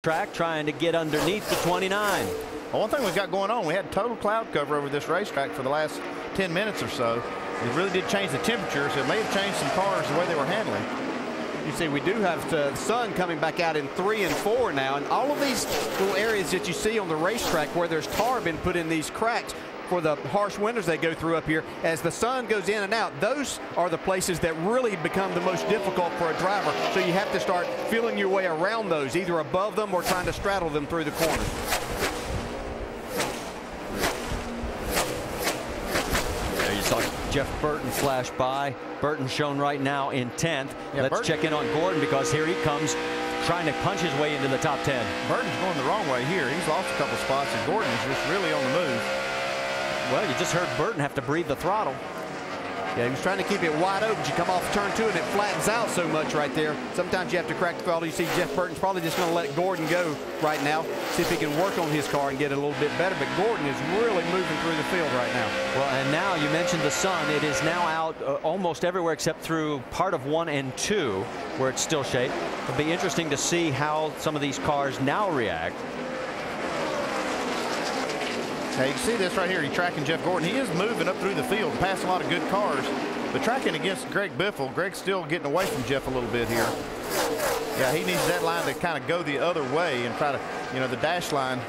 track trying to get underneath the 29. Well, one thing we've got going on, we had total cloud cover over this racetrack for the last 10 minutes or so. It really did change the temperature, so it may have changed some cars the way they were handling. You see, we do have the sun coming back out in 3 and 4 now, and all of these little areas that you see on the racetrack where there's tar been put in these cracks for the harsh winters they go through up here, as the sun goes in and out, those are the places that really become the most difficult for a driver. So you have to start feeling your way around those, either above them or trying to straddle them through the corners. There you saw Jeff Burton flash by. Burton shown right now in 10th. Yeah, Let's check in on Gordon, because here he comes trying to punch his way into the top 10. Burton's going the wrong way here. He's lost a couple spots, and Gordon's just really on the move. Well, you just heard Burton have to breathe the throttle. Yeah, he was trying to keep it wide open. You come off turn 2 and it flattens out so much right there. Sometimes you have to crack the throttle. You see Jeff Burton's probably just going to let Gordon go right now, see if he can work on his car and get it a little bit better. But Gordon is really moving through the field right now. Well, and now you mentioned the sun. It is now out almost everywhere except through part of 1 and 2 where it's still shade. It'll be interesting to see how some of these cars now react. Now you can see this right here. He's tracking Jeff Gordon. He is moving up through the field, passing a lot of good cars, but tracking against Greg Biffle. Greg's still getting away from Jeff a little bit here. Yeah, he needs that line to kind of go the other way and try to, you know, the dash line,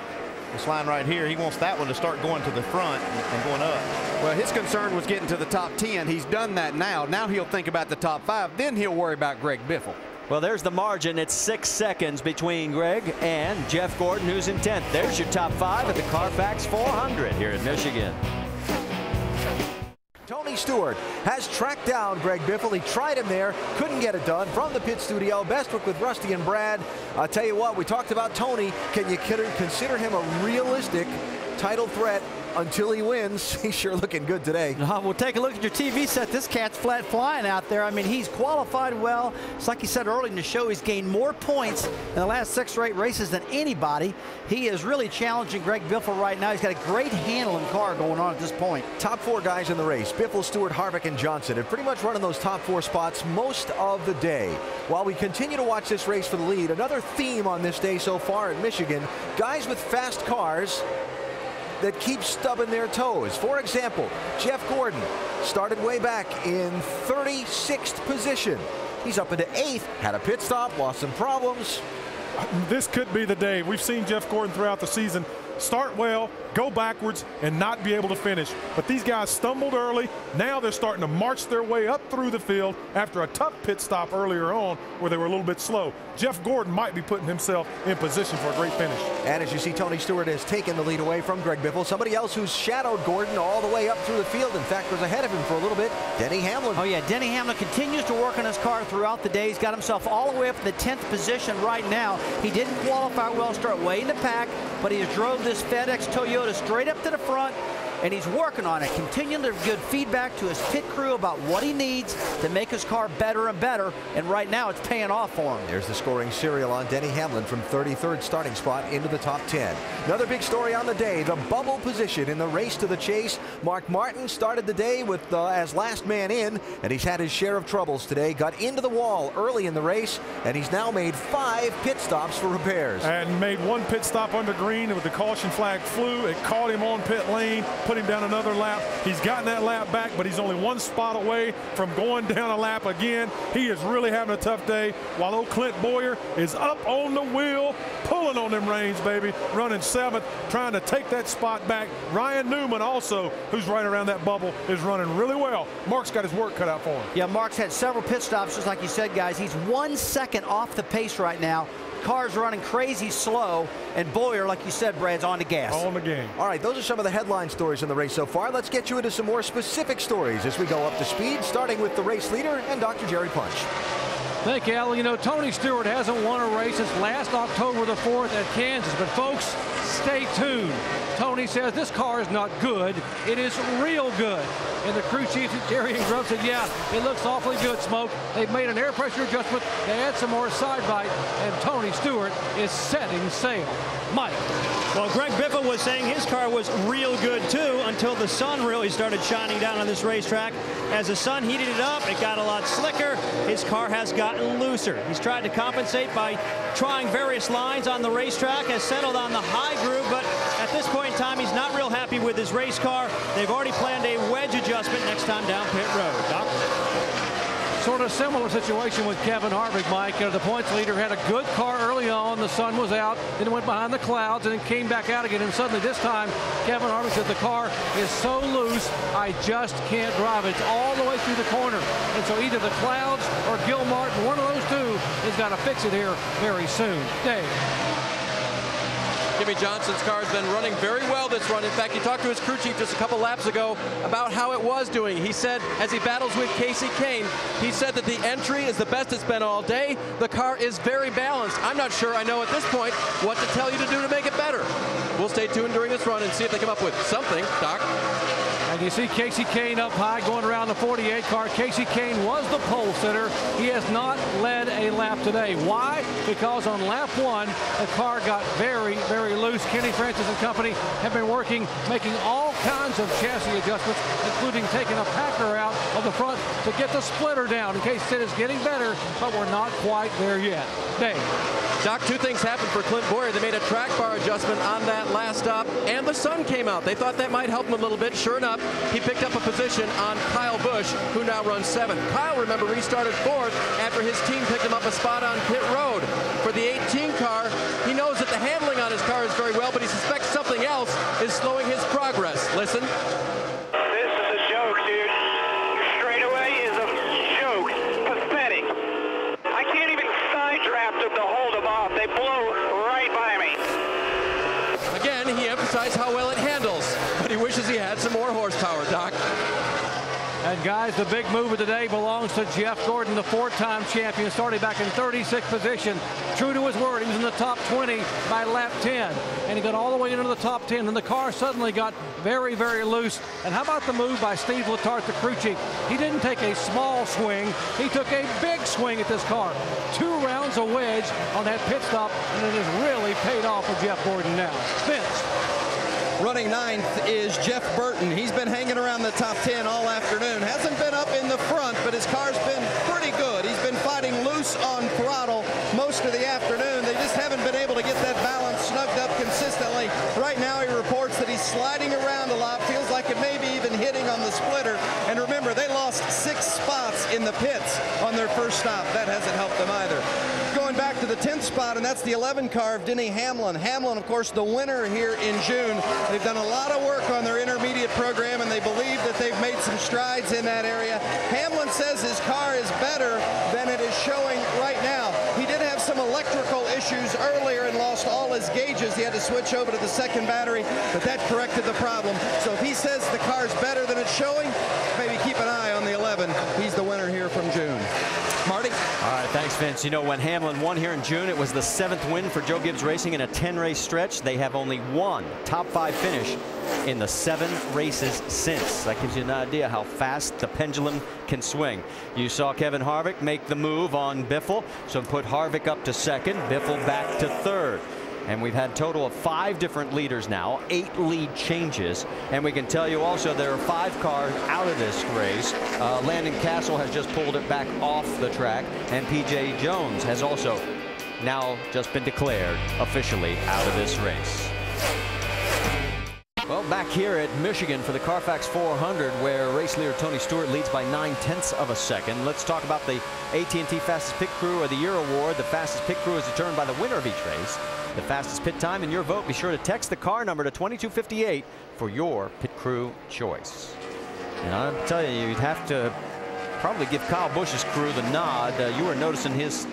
this line right here, he wants that one to start going to the front and going up. Well, his concern was getting to the top 10. He's done that now. Now he'll think about the top 5. Then he'll worry about Greg Biffle. Well, there's the margin. It's 6 seconds between Greg and Jeff Gordon, who's in 10th. There's your top 5 at the Carfax 400 here in Michigan. Tony Stewart has tracked down Greg Biffle. He tried him there, couldn't get it done. From the pit studio, best work with Rusty and Brad. I'll tell you what, we talked about Tony. Can you consider him a realistic title threat until he wins? He's sure looking good today. Well, take a look at your TV set. This cat's flat flying out there. I mean, he's qualified well. It's like he said early in the show, he's gained more points in the last 6 or 8 races than anybody. He is really challenging Greg Biffle right now. He's got a great handling car going on at this point. Top 4 guys in the race, Biffle, Stewart, Harvick, and Johnson, have pretty much run in those top 4 spots most of the day. While we continue to watch this race for the lead, another theme on this day so far at Michigan, guys with fast cars that keep stubbing their toes. For example, Jeff Gordon started way back in 36th position. He's up into 8th, had a pit stop, lost some problems. This could be the day. We've seen Jeff Gordon throughout the season start well, go backwards, and not be able to finish. But these guys stumbled early. Now they're starting to march their way up through the field after a tough pit stop earlier on where they were a little bit slow. Jeff Gordon might be putting himself in position for a great finish. And as you see, Tony Stewart has taken the lead away from Greg Biffle. Somebody else who's shadowed Gordon all the way up through the field, in fact, was ahead of him for a little bit, Denny Hamlin. Oh, yeah, Denny Hamlin continues to work on his car throughout the day. He's got himself all the way up to the 10th position right now. He didn't qualify well, start way in the pack, but he has drove this FedEx Toyota straight up to the front, and he's working on it, continuing to give feedback to his pit crew about what he needs to make his car better and better, and right now it's paying off for him. There's the scoring serial on Denny Hamlin from 33rd starting spot into the top 10. Another big story on the day, the bubble position in the race to the chase. Mark Martin started the day with as last man in, and he's had his share of troubles today. Got into the wall early in the race, and he's now made 5 pit stops for repairs. And made 1 pit stop under green with the caution flag flew. It caught him on pit lane, put him down another lap. He's gotten that lap back, but he's only 1 spot away from going down a lap again. He is really having a tough day, while old Clint Boyer is up on the wheel, pulling on them reins, baby, running 7th, trying to take that spot back. Ryan Newman also, who's right around that bubble, is running really well. Mark's got his work cut out for him. Yeah, Mark's had several pit stops, just like you said, guys. He's 1 second off the pace right now. Car's running crazy slow, and Boyer, like you said, Brad's on the gas. On the game. All right, those are some of the headline stories in the race so far. Let's get you into some more specific stories as we go up to speed, starting with the race leader and Dr. Jerry Punch. Thank you, Al. You know, Tony Stewart hasn't won a race since last October the 4th at Kansas, but folks, stay tuned. Tony says this car is not good, it is real good. And the crew chief, Jerry and Grubb, said, yeah, it looks awfully good, Smoke. They've made an air pressure adjustment to add some more side bite, and Tony Stewart is setting sail. Mike. Well, Greg Biffle was saying his car was real good, too, until the sun really started shining down on this racetrack. As the sun heated it up, it got a lot slicker. His car has got gotten looser. He's tried to compensate by trying various lines on the racetrack, has settled on the high groove, but at this point in time, he's not real happy with his race car. They've already planned a wedge adjustment next time down pit road. Doc? Sort of similar situation with Kevin Harvick, Mike. The points leader had a good car early on. The sun was out. Then it went behind the clouds and then came back out again. And suddenly this time, Kevin Harvick said the car is so loose, I just can't drive it. It's all the way through the corner. And so either the clouds or Gil Martin, one of those two, has got to fix it here very soon. Dave. Jimmie Johnson's car has been running very well this run. In fact, he talked to his crew chief just a couple laps ago about how it was doing. He said, as he battles with Casey Kane, he said that the entry is the best it's been all day. The car is very balanced. I'm not sure I know at this point what to tell you to do to make it better. We'll stay tuned during this run and see if they come up with something, Doc. And you see Casey Kane up high going around the 48 car. Casey Kane was the pole sitter. He has not led a lap today. Why? Because on lap 1, the car got very, very loose. Kenny Francis and company have been working, making all kinds of chassis adjustments, including taking a packer out of the front to get the splitter down. And Casey said it's getting better, but we're not quite there yet. Dave. Doc, two things happened for Clint Boyer. They made a track bar adjustment on that last stop, and the sun came out. They thought that might help him a little bit. Sure enough, he picked up a position on Kyle Busch, who now runs 7th. Kyle, remember, restarted 4th after his team picked him up a spot on pit road. For the 18 car, he knows that the handling on his car is very well, but he suspects something else is slowing his progress. Listen. This is a joke, dude. Your straightaway is a joke. Pathetic. I can't even side draft them to hold them off. They blow right by me. Again, he emphasized how well it handles, but he wishes he had some more horsepower, Doc. And guys, the big move of the day belongs to Jeff Gordon, the 4-time champion, started back in 36th position. True to his word, he was in the top 20 by lap 10. And he got all the way into the top 10, and the car suddenly got very, very loose. And how about the move by Steve Letarte, the crew chief? He didn't take a small swing. He took a big swing at this car. 2 rounds of wedge on that pit stop, and it has really paid off for Jeff Gordon now. Vince. Running 9th is Jeff Burton. He's been hanging around the top 10 all afternoon. Hasn't been up in the front, but his car's been pretty good. He's been fighting loose on throttle most of the afternoon. They just haven't been able to get that balance snugged up consistently. Right now he reports that he's sliding around a lot. Feels like it may be even hitting on the splitter. And remember, they lost 6 spots in the pits on their first stop. That hasn't helped them either. Going back to the 10th spot, and that's the 11 car of Denny Hamlin. Hamlin, of course, the winner here in June. They've done a lot of work on their intermediate program, and they believe that they've made some strides in that area. Hamlin says his car is better than it is showing right now. He did have some electrical issues earlier and lost all his gauges. He had to switch over to the second battery, but that corrected the problem. So if he says the car's better than it's showing, maybe keep an eye on the 11. He's the winner here from June. Marty? All right, thanks, Vince. You know, when Hamlin won here in June, it was the 7th win for Joe Gibbs Racing in a 10-race stretch. They have only one top 5 finish in the 7 races since. That gives you an idea how fast the pendulum can swing. You saw Kevin Harvick make the move on Biffle, so put Harvick up to 2nd, Biffle back to 3rd. And we've had a total of 5 different leaders now, 8 lead changes. And we can tell you also there are 5 cars out of this race. Landon Castle has just pulled it back off the track, and P.J. Jones has also now just been declared officially out of this race. Well, back here at Michigan for the Carfax 400, where race leader Tony Stewart leads by 9/10 of a second. Let's talk about the AT&T Fastest Pit Crew of the Year award. The fastest pit crew is determined by the winner of each race. The fastest pit time and your vote. Be sure to text the car number to 2258 for your pit crew choice. And I'll tell you, you'd have to probably give Kyle Busch's crew the nod. You were noticing his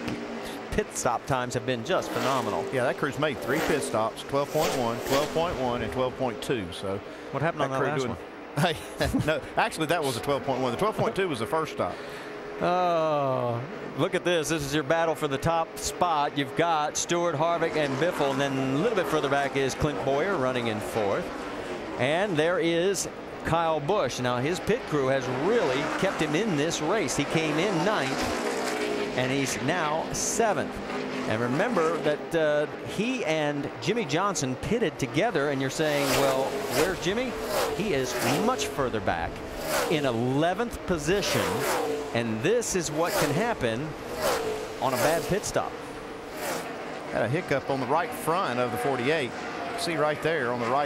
pit stop times have been just phenomenal. Yeah, that crew's made 3 pit stops, 12.1, 12.1, and 12.2. So what happened on that last one? Hey, no, actually that was a 12.1. The 12.2 was the first stop. Oh, look at this. This is your battle for the top spot. You've got Stewart, Harvick, and Biffle, and then a little bit further back is Clint Boyer running in 4th. And there is Kyle Busch. Now his pit crew has really kept him in this race. He came in 9th. And he's now 7th. And remember that he and Jimmie Johnson pitted together, and you're saying, well, where's Jimmie? He is much further back in 11th position. And this is what can happen on a bad pit stop. Had a hiccup on the right front of the 48. See right there on the right